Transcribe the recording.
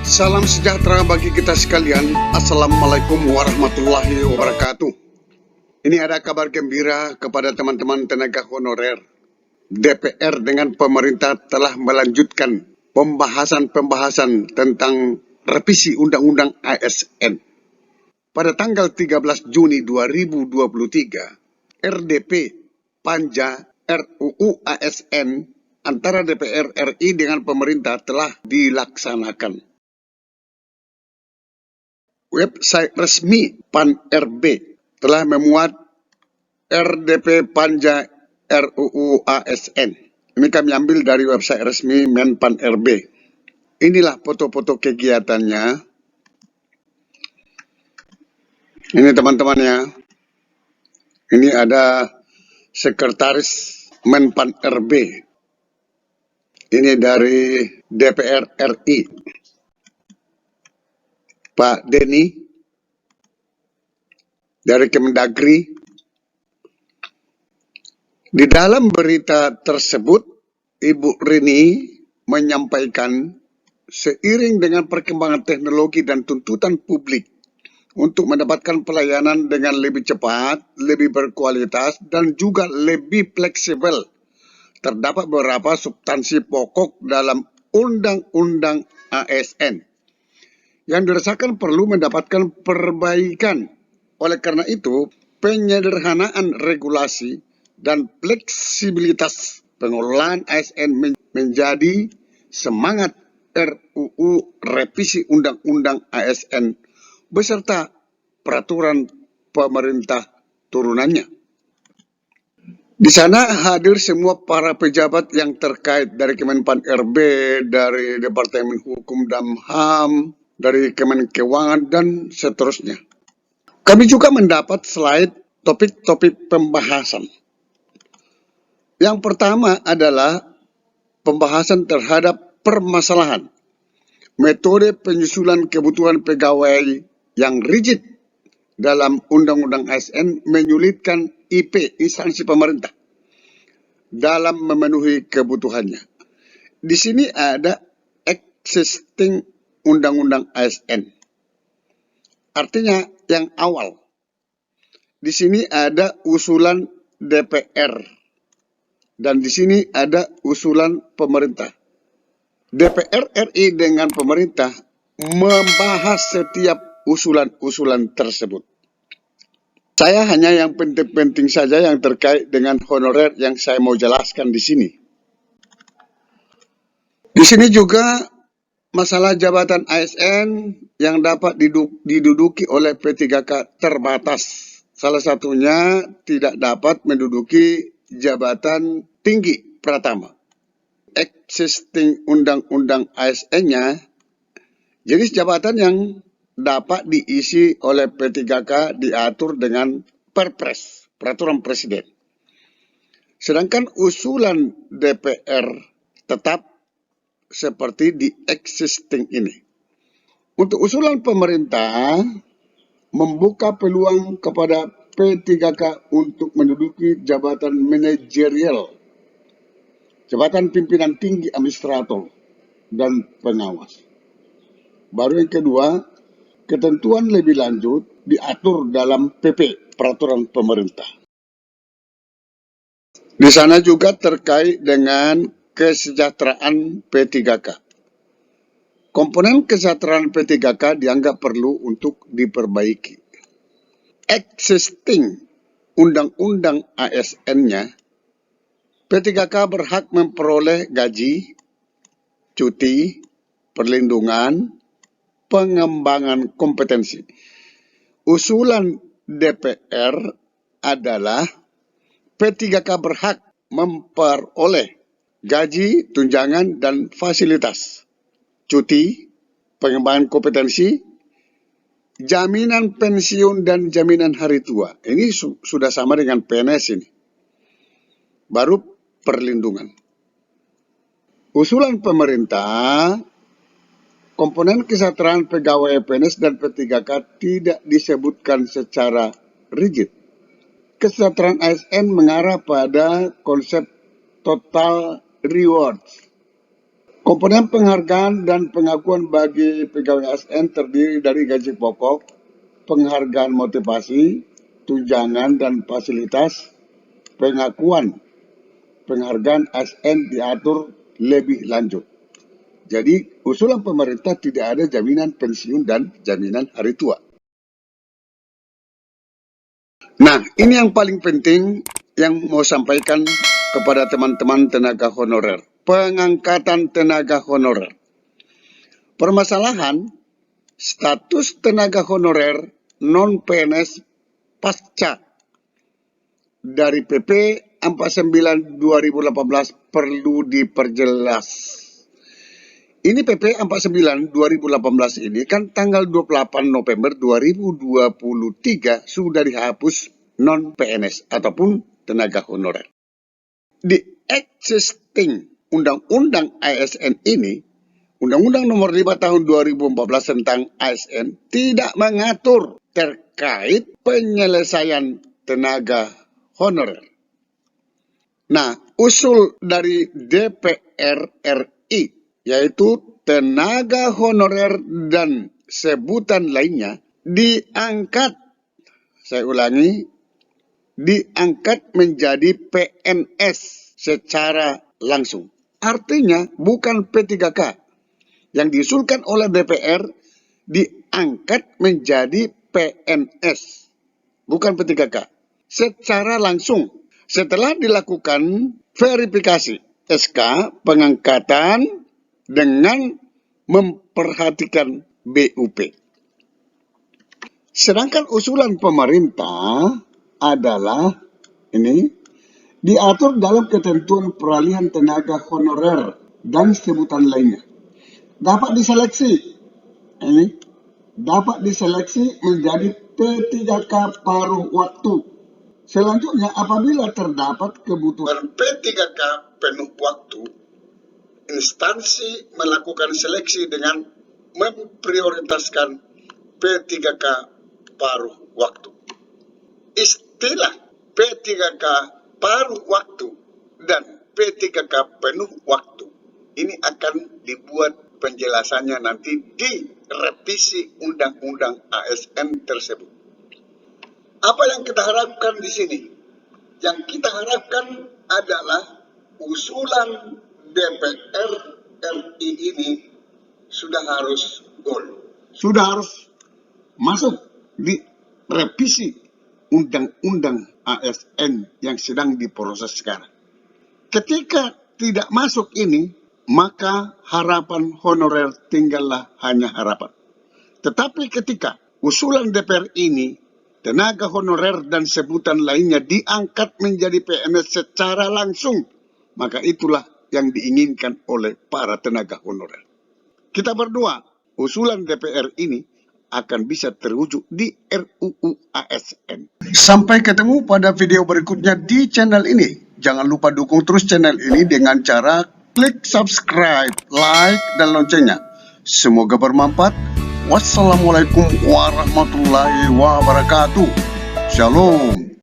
Salam sejahtera bagi kita sekalian. Assalamualaikum warahmatullahi wabarakatuh. Ini ada kabar gembira kepada teman-teman tenaga honorer. DPR dengan pemerintah telah melanjutkan pembahasan tentang revisi Undang-Undang ASN. Pada tanggal 13 Juni 2023, RDP Panja RUU ASN antara DPR RI dengan pemerintah telah dilaksanakan. Website resmi PAN-RB telah memuat RDP Panja RUU ASN. Ini kami ambil dari website resmi Menpan-RB. Inilah foto-foto kegiatannya. Ini teman-teman ya. Ini ada sekretaris Menpan-RB. Ini dari DPR RI. Pak Denny dari Kemendagri. Di dalam berita tersebut, Ibu Rini menyampaikan seiring dengan perkembangan teknologi dan tuntutan publik untuk mendapatkan pelayanan dengan lebih cepat, lebih berkualitas, dan juga lebih fleksibel. Terdapat beberapa substansi pokok dalam Undang-Undang ASN yang dirasakan perlu mendapatkan perbaikan. Oleh karena itu, penyederhanaan regulasi dan fleksibilitas pengelolaan ASN menjadi semangat RUU revisi Undang-Undang ASN beserta peraturan pemerintah turunannya. Di sana hadir semua para pejabat yang terkait dari Kemenpan-RB, dari Departemen Hukum dan HAM, dari Kemen Keuangan, dan seterusnya. Kami juga mendapat slide topik-topik pembahasan. Yang pertama adalah pembahasan terhadap permasalahan metode penyusulan kebutuhan pegawai yang rigid dalam Undang-Undang ASN menyulitkan IP, instansi pemerintah, dalam memenuhi kebutuhannya. Di sini ada existing Undang-Undang ASN. Artinya yang awal. Di sini ada usulan DPR. Dan di sini ada usulan pemerintah. DPR RI dengan pemerintah membahas setiap usulan-usulan tersebut. Saya hanya yang penting-penting saja yang terkait dengan honorer yang saya mau jelaskan di sini. Di sini juga masalah jabatan ASN yang dapat diduduki oleh P3K terbatas. Salah satunya tidak dapat menduduki jabatan tinggi pratama. Existing Undang-Undang ASN-nya jenis jabatan yang dapat diisi oleh P3K diatur dengan Perpres, Peraturan Presiden. Sedangkan usulan DPR tetap seperti di existing ini. Untuk usulan pemerintah membuka peluang kepada P3K untuk menduduki jabatan manajerial, jabatan pimpinan tinggi administrator, dan pengawas. Baru yang kedua, ketentuan lebih lanjut diatur dalam PP, Peraturan Pemerintah. Di sana juga terkait dengan kesejahteraan P3K. Komponen kesejahteraan P3K dianggap perlu untuk diperbaiki. Existing Undang-Undang ASN-nya, P3K berhak memperoleh gaji, cuti, perlindungan, pengembangan kompetensi. Usulan DPR adalah P3K berhak memperoleh gaji, tunjangan, dan fasilitas, cuti, pengembangan kompetensi, jaminan pensiun, dan jaminan hari tua. Ini sudah sama dengan PNS ini. Baru perlindungan. Usulan pemerintah, komponen kesejahteraan pegawai PNS dan P3K tidak disebutkan secara rigid. Kesejahteraan ASN mengarah pada konsep total rewards. Komponen penghargaan dan pengakuan bagi pegawai ASN terdiri dari gaji pokok, penghargaan motivasi, tunjangan dan fasilitas, pengakuan, penghargaan ASN diatur lebih lanjut. Jadi, usulan pemerintah tidak ada jaminan pensiun dan jaminan hari tua. Nah, ini yang paling penting yang mau sampaikan kepada teman-teman tenaga honorer. Pengangkatan tenaga honorer. Permasalahan status tenaga honorer non-PNS pasca dari PP 49 2018 perlu diperjelas. Ini PP 49 2018 ini kan tanggal 28 November 2023 sudah dihapus non-PNS ataupun tenaga honorer. Di existing Undang-Undang ASN ini, Undang-Undang Nomor 5 Tahun 2014 tentang ASN tidak mengatur terkait penyelesaian tenaga honorer. Nah, usul dari DPR RI, yaitu tenaga honorer dan sebutan lainnya, diangkat, saya ulangi, diangkat menjadi PNS secara langsung. Artinya bukan P3K. Yang diusulkan oleh DPR diangkat menjadi PNS, bukan P3K. Secara langsung, setelah dilakukan verifikasi SK pengangkatan dengan memperhatikan BUP. Sedangkan usulan pemerintah adalah ini diatur dalam ketentuan peralihan tenaga honorer dan sebutan lainnya. Dapat diseleksi, ini dapat diseleksi menjadi P3K paruh waktu. Selanjutnya, apabila terdapat kebutuhan P3K penuh waktu, instansi melakukan seleksi dengan memprioritaskan P3K paruh waktu. Istilah P3K paruh waktu dan P3K penuh waktu ini akan dibuat penjelasannya nanti di revisi Undang-Undang ASN tersebut. Apa yang kita harapkan di sini? Yang kita harapkan adalah usulan DPR RI ini sudah harus goal. Sudah harus masuk di revisi Undang-Undang ASN yang sedang diproses sekarang. Ketika tidak masuk ini, maka harapan honorer tinggallah hanya harapan. Tetapi ketika usulan DPR ini, tenaga honorer dan sebutan lainnya diangkat menjadi PNS secara langsung, maka itulah yang diinginkan oleh para tenaga honorer. Kita berdoa, usulan DPR ini akan bisa terwujud di RUU ASN. Sampai ketemu pada video berikutnya di channel ini. Jangan lupa dukung terus channel ini dengan cara klik subscribe, like, dan loncengnya. Semoga bermanfaat. Wassalamualaikum warahmatullahi wabarakatuh. Shalom.